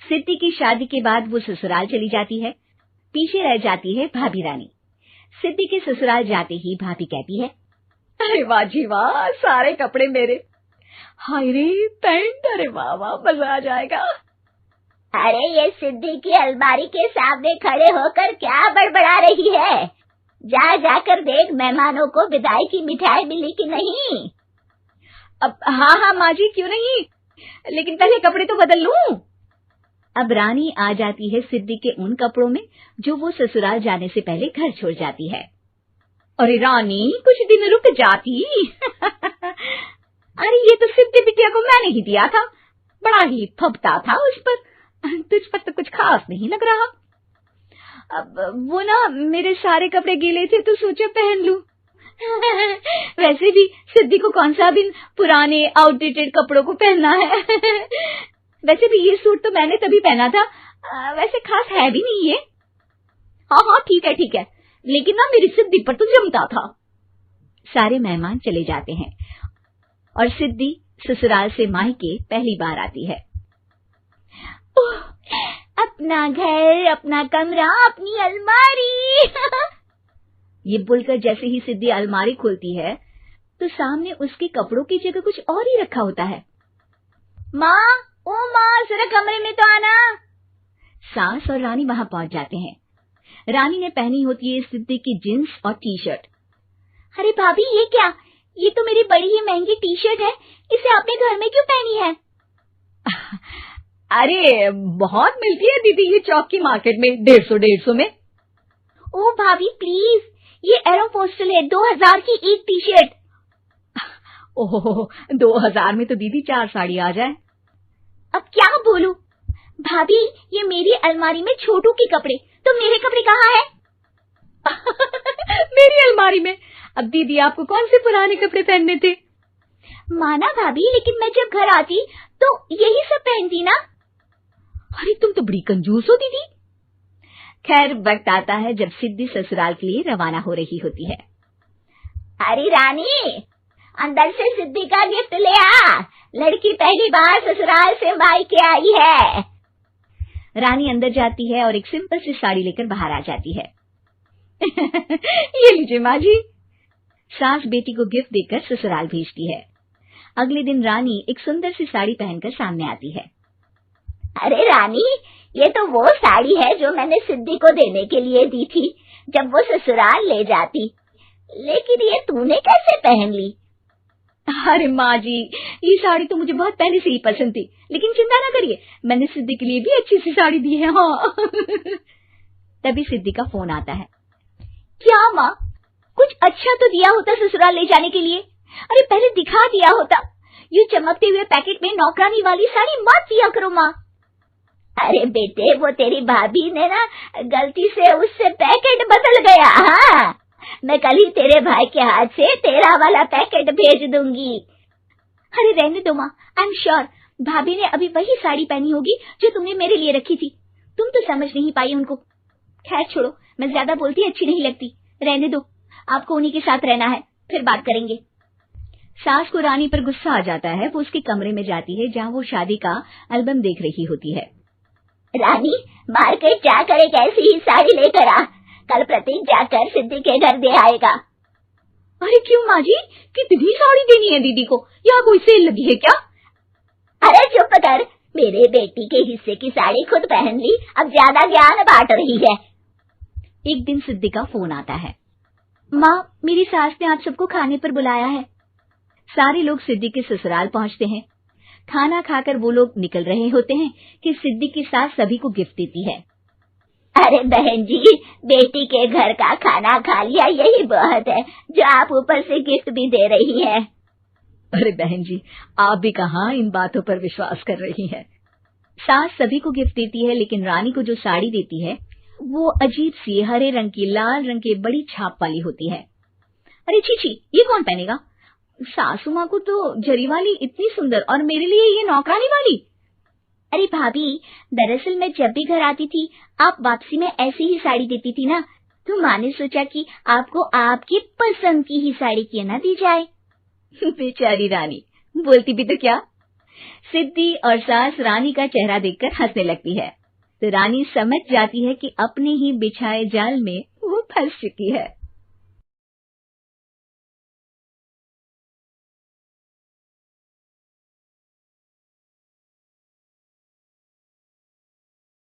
सिद्धि की शादी के बाद वो ससुराल चली जाती है। पीछे रह जाती है भाभी रानी। सिद्धि के ससुराल जाते ही भाभी कहती है, अरे वाह जी वाह, सारे कपड़े मेरे। हाय रे पैंट, अरे वाह वाह, मजा आ जाएगा। अरे ये सिद्धि की अलमारी के सामने खड़े होकर क्या बड़बड़ा रही है? जा जाकर देख मेहमानों को विदाई की मिठाई मिली कि नहीं। अब हाँ माँ जी, क्यों नहीं, लेकिन पहले कपड़े तो बदल लूं। अब रानी आ जाती है सिद्धि के उन कपड़ों में जो वो ससुराल जाने से पहले घर छोड़ जाती है। अरे रानी, कुछ दिन रुक जाती। अरे ये तो सिद्धि बिटिया को मैंने ही दिया था, बड़ा ही फबता था उस पर, तुझ पर तो कुछ खास नहीं लग रहा। अब वो ना मेरे सारे कपड़े गीले थे तो सोचा पहन लूं। वैसे भी सिद्धि को कौन सा भी पुराने आउटडेटेड कपड़ों को पहनना है। वैसे भी ये सूट तो मैंने तभी पहना था, वैसे खास है भी नहीं ये। हाँ ठीक है, लेकिन ना मेरी सिद्धि पर तो जमता था। सारे मेहमान चले जाते हैं और सिद्धि ससुराल से मायके पहली बार आती है। अपना घर, अपना कमरा, अपनी अलमारी। ये बोलकर जैसे ही सिद्धि अलमारी खोलती है तो सामने उसके कपड़ों की जगह कुछ और ही रखा होता है। माँ, ओ माँ, जरा कमरे में तो आना। सास और रानी वहां पहुंच जाते हैं। रानी ने पहनी होती है सिद्धि की जींस और टी शर्ट। अरे भाभी, ये क्या? ये तो मेरी बड़ी ही महंगी टी शर्ट है, इसे आपने घर में क्यों पहनी है? अरे बहुत मिलती है दीदी ये चौक की मार्केट में, 150 में। ओ भाभी प्लीज, ये एरोपोस्टल है, 2000 की एक टी शर्ट। ओहो, 2000 में तो दीदी 4 साड़ी आ जाए। अब क्या बोलूं? भाभी, ये मेरी अलमारी में छोटू के कपड़े, तो मेरे कपड़े कहाँ हैं? मेरी अलमारी में? अब दीदी आपको कौन से पुराने कपड़े पहनने थे? माना भाभी, लेकिन मैं जब घर आती तो यही सब पहनती ना। अरे तुम तो बड़ी कंजूस हो दीदी। खैर, वक्त आता है जब सिद्धि ससुराल के लिए रवाना हो रही होती है। अरे रानी, अंदर से सिद्धि का गिफ्ट ले आ, लड़की पहली बार ससुराल से मायके आई है। रानी अंदर जाती है और एक सिंपल सी साड़ी लेकर बाहर आ जाती है। ये लीजिए माँ जी। सास बेटी को गिफ्ट देकर ससुराल भेजती है। अगले दिन रानी एक सुंदर सी साड़ी पहनकर सामने आती है। अरे रानी, ये तो वो साड़ी है जो मैंने सिद्धि को देने के लिए दी थी जब वो ससुराल ले जाती, लेकिन ये तूने कैसे पहन ली? अरे माँ जी, ये साड़ी तो मुझे बहुत पहले से ही पसंद थी, लेकिन चिंता ना करिए, मैंने सिद्धि के लिए भी अच्छी सी साड़ी दी है। हाँ। तभी सिद्धि का फोन आता है। क्या माँ, कुछ अच्छा तो दिया होता ससुराल ले जाने के लिए, अरे पहले दिखा दिया होता। ये चमकते हुए पैकेट में नौकरानी वाली साड़ी मत दिया करो माँ। अरे बेटे, वो तेरी भाभी ने ना गलती से उससे पैकेट बदल गया। हाँ, मैं कल ही तेरे भाई के हाथ से तेरा वाला पैकेट भेज दूंगी। अरे रहने दो माँ, आई एम श्योर भाभी ने अभी वही साड़ी पहनी होगी जो तुमने मेरे लिए रखी थी, तुम तो समझ नहीं पाई उनको। खैर छोड़ो, मैं ज्यादा बोलती अच्छी नहीं लगती, रहने दो, आपको उन्हीं के साथ रहना है, फिर बात करेंगे। सास को रानी पर गुस्सा आ जाता है। वो उसके कमरे में जाती है जहाँ वो शादी का एल्बम देख रही होती है। रानी, मार्केट जाकर एक ऐसी ही साड़ी लेकर आ, कल प्रतीक जाकर सिद्धि के घर दे आएगा। अरे क्यों माँ जी, कितनी साड़ी देनी है दीदी को, यहाँ कोई सेल लगी है क्या? अरे चुप कर, मेरे बेटी के हिस्से की साड़ी खुद पहन ली, अब ज्यादा ज्ञान बांट रही है। एक दिन सिद्धि का फोन आता है। माँ, मेरी सास ने आप सबको खाने पर बुलाया है। सारे लोग सिद्धि के ससुराल पहुंचते हैं। खाना खाकर वो लोग निकल रहे होते हैं कि सिद्धि की सास सभी को गिफ्ट देती है। अरे बहन जी, बेटी के घर का खाना खा लिया, यही बहुत है जो आप ऊपर से गिफ्ट भी दे रही है। अरे बहन जी, आप भी कहाँ इन बातों पर विश्वास कर रही हैं। सास सभी को गिफ्ट देती है, लेकिन रानी को जो साड़ी देती है वो अजीब सी हरे रंग की, लाल रंग की बड़ी छाप वाली होती है। अरे छी, ये कौन पहनेगा? सासू माँ को तो जरी वाली इतनी सुंदर, और मेरे लिए ये नौकरानी वाली। अरे भाभी, दरअसल मैं जब भी घर आती थी आप वापसी में ऐसी ही साड़ी देती थी ना, तो माँ ने सोचा कि आपको आपकी पसंद की ही साड़ी क्यों ना दी जाए। बेचारी रानी, बोलती भी तो क्या। सिद्धि और सास रानी का चेहरा देखकर हंसने लगती है, तो रानी समझ जाती है कि अपने ही बिछाए जाल में वो फंस चुकी है।